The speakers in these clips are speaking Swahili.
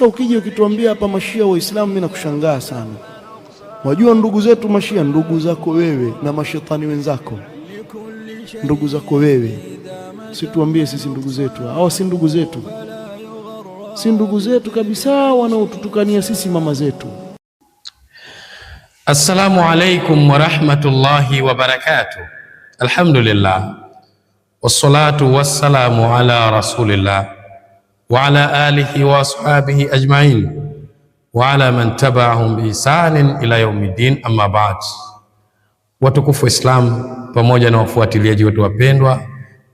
Sasa ukija ukituambia hapa mashia waislamu, mimi nakushangaa sana. Wajua ndugu zetu mashia, ndugu zako wewe na mashetani wenzako, ndugu zako wewe. Situambie sisi ndugu zetu, hao si ndugu zetu, si ndugu zetu kabisa, wanaotutukania sisi mama zetu. Assalamu alaikum wa rahmatullahi wa barakatuh. Alhamdulillah wassalatu wassalamu ala rasulillah wa ala alihi wa ashabihi ajma'in wa ala man tabi'ahum bi ihsanin ila yaumiddin, amma ba'd. Watukufu Islam pamoja na wafuatiliaji wetu wapendwa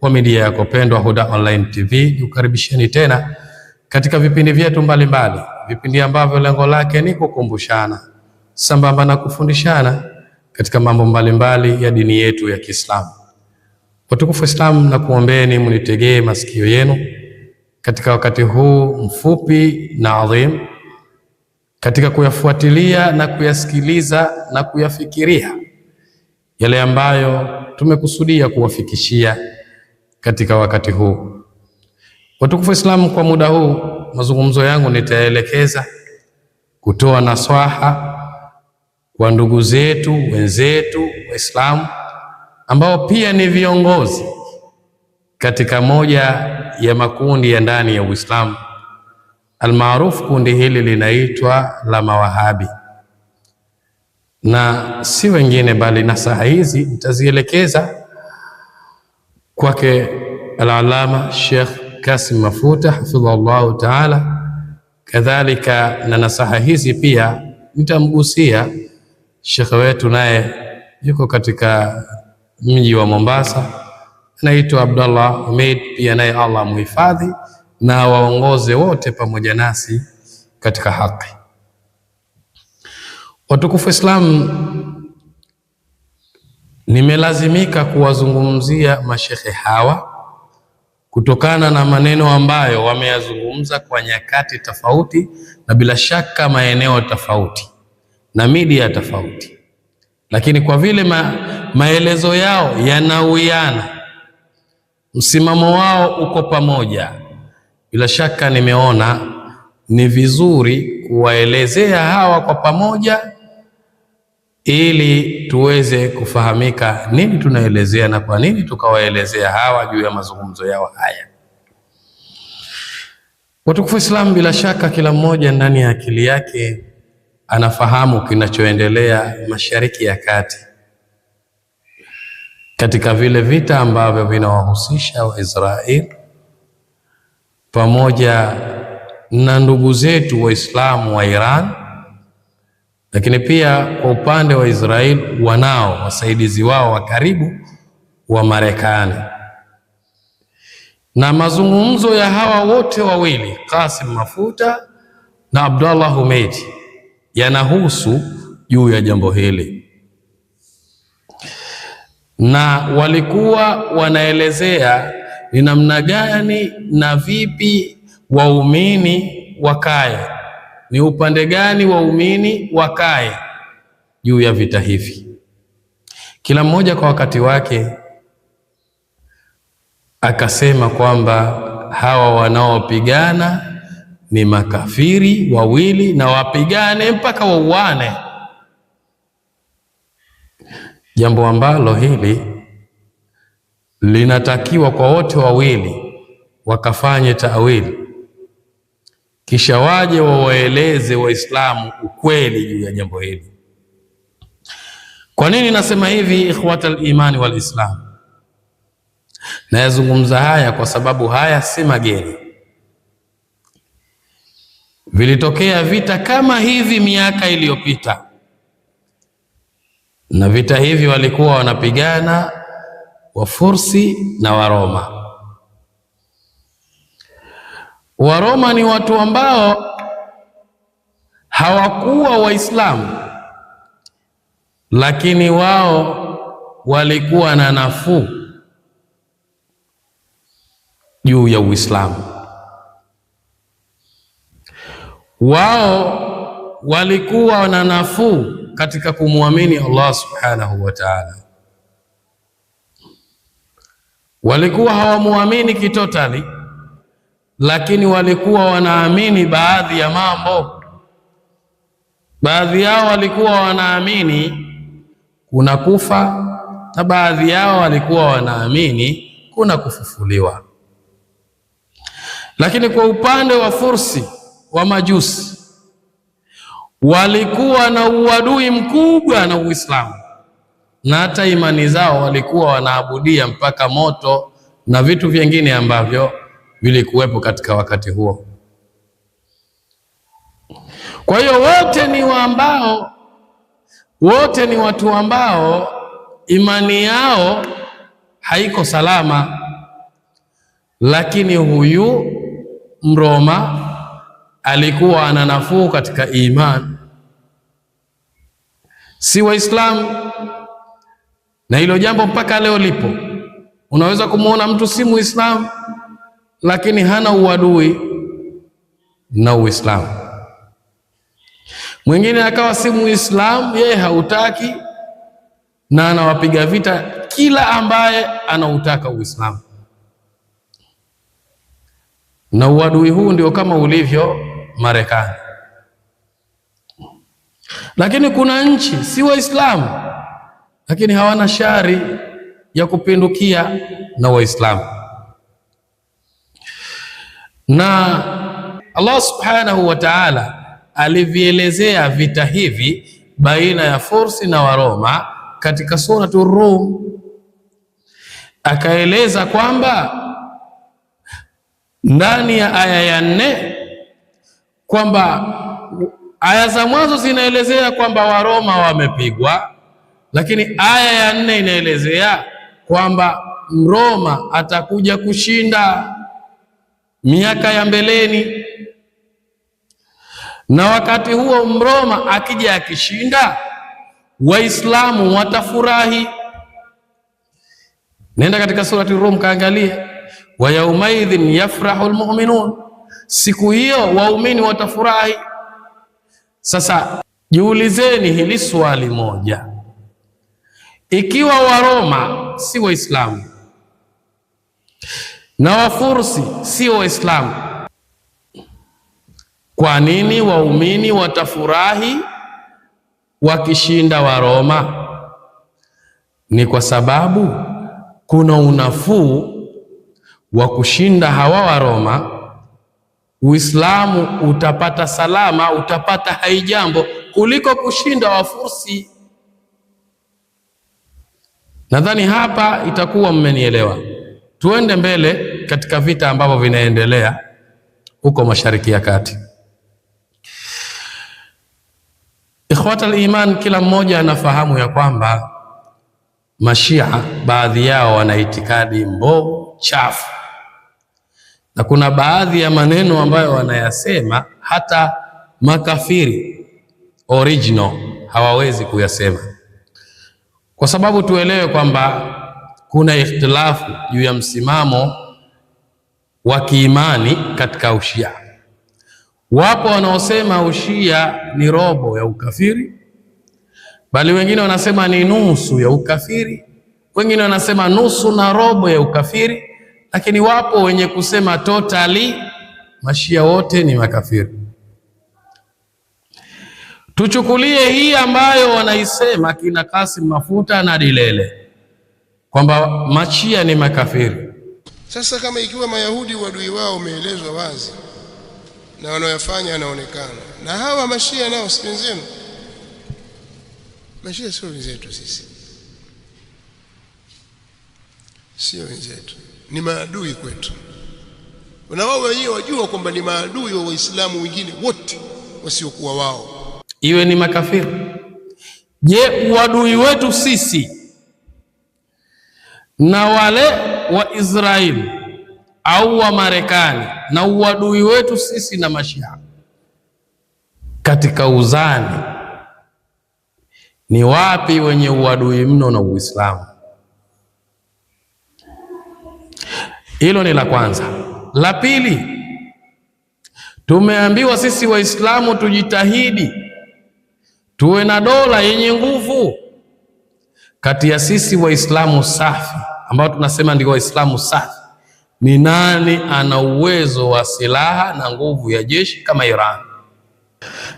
wa media yako pendwa Huda Online TV, nikukaribisheni tena katika vipindi vyetu mbalimbali, vipindi ambavyo lengo lake ni kukumbushana sambamba na kufundishana katika mambo mbalimbali ya dini yetu ya Kiislamu. Watukufu Islam, na kuombeeni munitegee masikio yenu katika wakati huu mfupi na adhim, katika kuyafuatilia na kuyasikiliza na kuyafikiria yale ambayo tumekusudia kuwafikishia katika wakati huu. Watukufu Islam, kwa muda huu mazungumzo yangu nitaelekeza kutoa naswaha kwa ndugu zetu wenzetu Waislamu ambao pia ni viongozi katika moja ya makundi ya ndani ya Uislamu almaarufu. Kundi hili linaitwa la Mawahabi, na si wengine bali nasaha hizi nitazielekeza kwake al-Allama Sheikh Kasim Mafuta hafidhahullahu ta'ala. Kadhalika na nasaha hizi pia nitamgusia Sheikh wetu, naye yuko katika mji wa Mombasa, anaitwa Abdullah Umeid, pia naye Allah muhifadhi na waongoze wote pamoja nasi katika haki. Watukufu Islam, nimelazimika kuwazungumzia mashekhe hawa kutokana na maneno ambayo wameyazungumza kwa nyakati tofauti na bila shaka maeneo tofauti na media tofauti, lakini kwa vile maelezo yao yanawiana, msimamo wao uko pamoja, bila shaka nimeona ni vizuri kuwaelezea hawa kwa pamoja ili tuweze kufahamika nini tunaelezea na kwa nini tukawaelezea hawa juu ya mazungumzo yao haya. Watukufu Islam, bila shaka kila mmoja ndani ya akili yake anafahamu kinachoendelea Mashariki ya Kati, katika vile vita ambavyo vinawahusisha Waisraeli pamoja na ndugu zetu Waislamu wa Iran, lakini pia kwa upande wa Israeli wanao wasaidizi wao wa karibu wa Marekani. Na mazungumzo ya hawa wote wawili, Kasim Mafuta na Abdullah Umeid, yanahusu juu ya jambo hili, na walikuwa wanaelezea ni namna gani na vipi waumini wakae, ni upande gani waumini wakae juu ya vita hivi. Kila mmoja kwa wakati wake akasema kwamba hawa wanaopigana ni makafiri wawili na wapigane mpaka wauane, jambo ambalo hili linatakiwa kwa wote wawili wakafanye taawili, kisha waje wawaeleze Waislamu ukweli juu ya jambo hili. Kwa nini nasema hivi, ikhwatal imani wal Islam? Nayazungumza haya kwa sababu haya si mageni. Vilitokea vita kama hivi miaka iliyopita, na vita hivi walikuwa wanapigana Wafursi na Waroma. Waroma ni watu ambao hawakuwa Waislamu, lakini wao walikuwa na nafuu juu ya Uislamu. Wao walikuwa na nafuu katika kumwamini Allah subhanahu wa ta'ala. Walikuwa hawamuamini kitotali, lakini walikuwa wanaamini baadhi ya mambo. Baadhi yao walikuwa wanaamini kuna kufa na baadhi yao walikuwa wanaamini kuna kufufuliwa. Lakini kwa upande wa Fursi wa Majusi walikuwa na uadui mkubwa na Uislamu, na hata imani zao walikuwa wanaabudia mpaka moto na vitu vingine ambavyo vilikuwepo katika wakati huo. Kwa hiyo wote ni watu ambao imani yao haiko salama, lakini huyu Mroma alikuwa ana nafuu katika imani, si Waislamu. Na hilo jambo mpaka leo lipo. Unaweza kumuona mtu si Muislamu lakini hana uadui na Uislamu. Mwingine akawa si Muislamu, yeye hautaki na anawapiga vita kila ambaye anautaka Uislamu. Na uadui huu ndio kama ulivyo Marekani. Lakini kuna nchi si Waislamu lakini hawana shari ya kupindukia na Waislamu. Na Allah subhanahu wa ta'ala alivielezea vita hivi baina ya Fursi na Waroma katika suratul Rum, akaeleza kwamba ndani ya aya ya 4 kwamba aya za mwanzo zinaelezea kwamba Waroma wamepigwa, lakini aya ya 4 inaelezea kwamba Mroma atakuja kushinda miaka ya mbeleni, na wakati huo Mroma akija akishinda, Waislamu watafurahi. Nenda katika surati Rum kaangalia, wa yaumaidhin yafrahu almu'minun, siku hiyo waumini watafurahi. Sasa jiulizeni hili swali moja, ikiwa Waroma si Waislamu na Wafursi si Waislamu, kwa nini waumini watafurahi wakishinda Waroma? Ni kwa sababu kuna unafuu wa kushinda hawa Waroma. Uislamu utapata salama, utapata haijambo kuliko kushinda Wafursi. Nadhani hapa itakuwa mmenielewa. Tuende mbele katika vita ambavyo vinaendelea huko Mashariki ya Kati. Ikhwatal iman, kila mmoja anafahamu ya kwamba Mashia baadhi yao wana itikadi mbovu chafu, na kuna baadhi ya maneno ambayo wanayasema hata makafiri original hawawezi kuyasema. Kwa sababu tuelewe kwamba kuna ikhtilafu juu ya msimamo wa kiimani katika Ushia. Wapo wanaosema Ushia ni robo ya ukafiri, bali wengine wanasema ni nusu ya ukafiri, wengine wanasema nusu na robo ya ukafiri, lakini wapo wenye kusema totally Mashia wote ni makafiri. Tuchukulie hii ambayo wanaisema kina Kasim Mafuta na Dilele kwamba Mashia ni makafiri. Sasa kama ikiwa Mayahudi uadui wao umeelezwa wazi na wanaoyafanya yanaonekana, na hawa Mashia nao si wenzenu? Mashia sio wenzetu sisi, sio wenzetu, ni maadui kwetu, na wao wenyewe wajua kwamba ni maadui wa Waislamu wengine wote wasiokuwa wao, iwe ni makafiri. Je, uadui wetu sisi na wale wa Israeli au wa Marekani na uadui wetu sisi na Mashia katika uzani, ni wapi wenye uadui mno na Uislamu? Hilo ni la kwanza. La pili, tumeambiwa sisi Waislamu tujitahidi tuwe na dola yenye nguvu. Kati ya sisi Waislamu safi ambao tunasema ndio Waislamu safi ni nani ana uwezo wa silaha na nguvu ya jeshi kama Iran?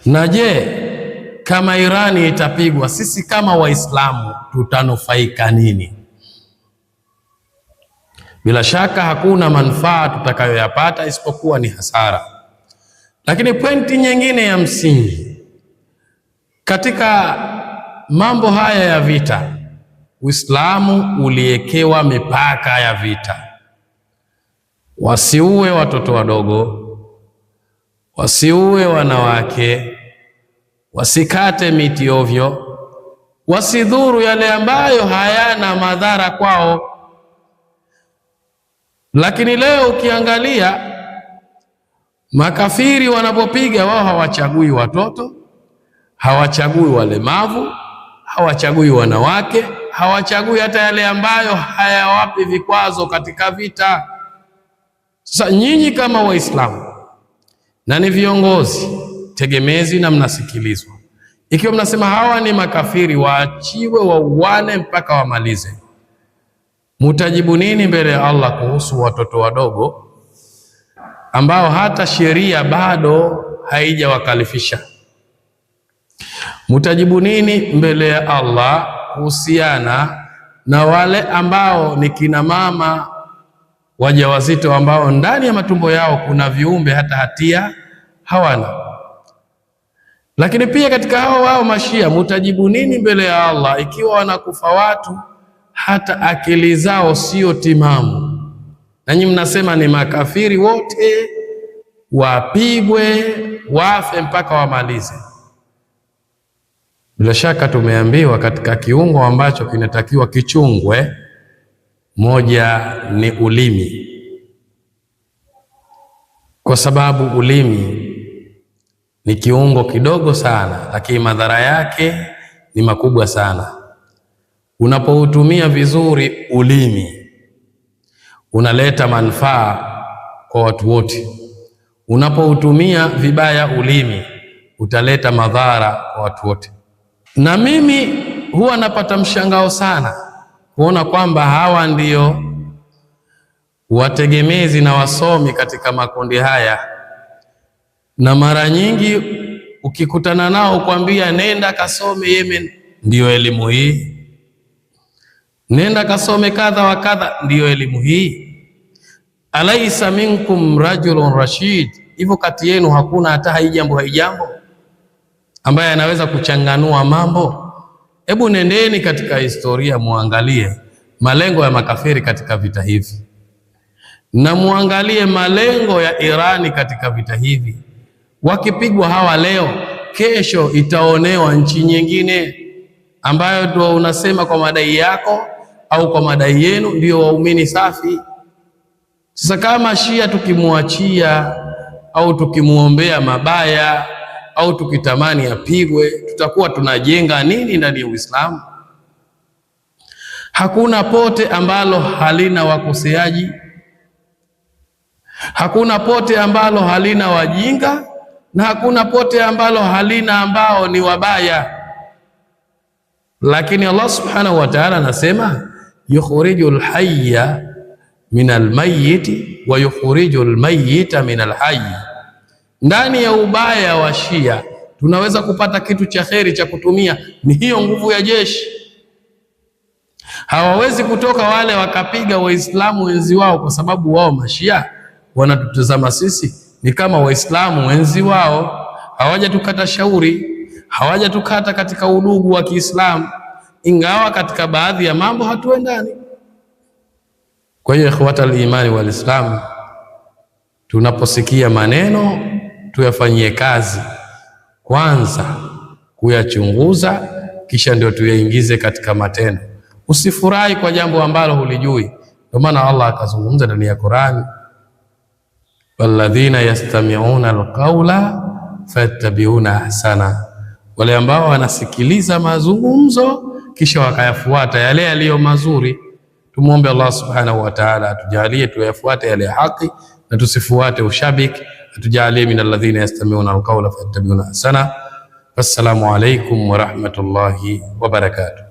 Na je, kama Irani itapigwa, sisi kama Waislamu tutanufaika nini? Bila shaka hakuna manufaa tutakayoyapata isipokuwa ni hasara. Lakini pointi nyingine ya msingi katika mambo haya ya vita, Uislamu uliekewa mipaka ya vita. Wasiue watoto wadogo, wasiue wanawake, wasikate miti ovyo, wasidhuru yale ambayo hayana madhara kwao. Lakini leo ukiangalia makafiri wanapopiga, wao hawachagui watoto, hawachagui walemavu, hawachagui wanawake, hawachagui hata yale ambayo hayawapi vikwazo katika vita. Sasa nyinyi kama Waislamu na ni viongozi tegemezi na mnasikilizwa, ikiwa mnasema hawa ni makafiri, waachiwe wauane mpaka wamalize, mutajibu nini mbele ya Allah kuhusu watoto wadogo ambao hata sheria bado haijawakalifisha? Mutajibu nini mbele ya Allah kuhusiana na wale ambao ni kina mama wajawazito ambao ndani ya matumbo yao kuna viumbe hata hatia hawana? Lakini pia katika hao wao Mashia, mutajibu nini mbele ya Allah ikiwa wanakufa watu hata akili zao sio timamu, nanyi mnasema ni makafiri wote, wapigwe wafe mpaka wamalize? Bila shaka tumeambiwa katika kiungo ambacho kinatakiwa kichungwe, moja ni ulimi, kwa sababu ulimi ni kiungo kidogo sana, lakini madhara yake ni makubwa sana. Unapoutumia vizuri ulimi, unaleta manufaa kwa watu wote. Unapoutumia vibaya ulimi, utaleta madhara kwa watu wote. Na mimi huwa napata mshangao sana kuona kwamba hawa ndio wategemezi na wasomi katika makundi haya, na mara nyingi ukikutana nao kuambia nenda kasome Yemen, ndiyo elimu hii, nenda kasome kadha wa kadha, ndiyo elimu hii. Alaisa minkum rajulun rashid, hivyo kati yenu hakuna hata haijambo ambaye anaweza kuchanganua mambo? Hebu nendeni katika historia muangalie malengo ya makafiri katika vita hivi, na muangalie malengo ya Irani katika vita hivi. Wakipigwa hawa leo, kesho itaonewa nchi nyingine ambayo ndio unasema kwa madai yako au kwa madai yenu ndio waumini safi. Sasa kama Shia tukimwachia au tukimuombea mabaya au tukitamani apigwe, tutakuwa tunajenga nini ndani ya Uislamu? Hakuna pote ambalo halina wakoseaji, hakuna pote ambalo halina wajinga, na hakuna pote ambalo halina ambao ni wabaya. Lakini Allah subhanahu wa ta'ala anasema yukhrijul hayya minal mayyiti wa yukhrijul mayyita minal hayy. Ndani ya ubaya wa Shia tunaweza kupata kitu cha kheri cha kutumia, ni hiyo nguvu ya jeshi. Hawawezi kutoka wale wakapiga Waislamu wenzi wao, kwa sababu wao Mashia wanatutazama sisi ni kama Waislamu wenzi wao. Hawajatukata shauri, hawajatukata katika udugu wa Kiislamu, ingawa katika baadhi ya mambo hatuendani. Kwa hiyo ikhwatal imani wal Islam, tunaposikia maneno tuyafanyie kazi kwanza, kuyachunguza, kisha ndio tuyaingize katika matendo. Usifurahi kwa jambo ambalo hulijui. Ndio maana Allah akazungumza ndani ya Qur'an, walladhina yastami'una alqawla fayattabi'una ahsana, wale ambao wanasikiliza mazungumzo kisha wakayafuata yale yaliyo mazuri. Tumuombe Allah subhanahu wa ta'ala atujalie tuyafuate yale haki na tusifuate ushabiki, atujalie min alladhina yastami'una alqawla fayattabi'una ahsana. Wassalamu alaykum wa rahmatullahi wa barakatuh.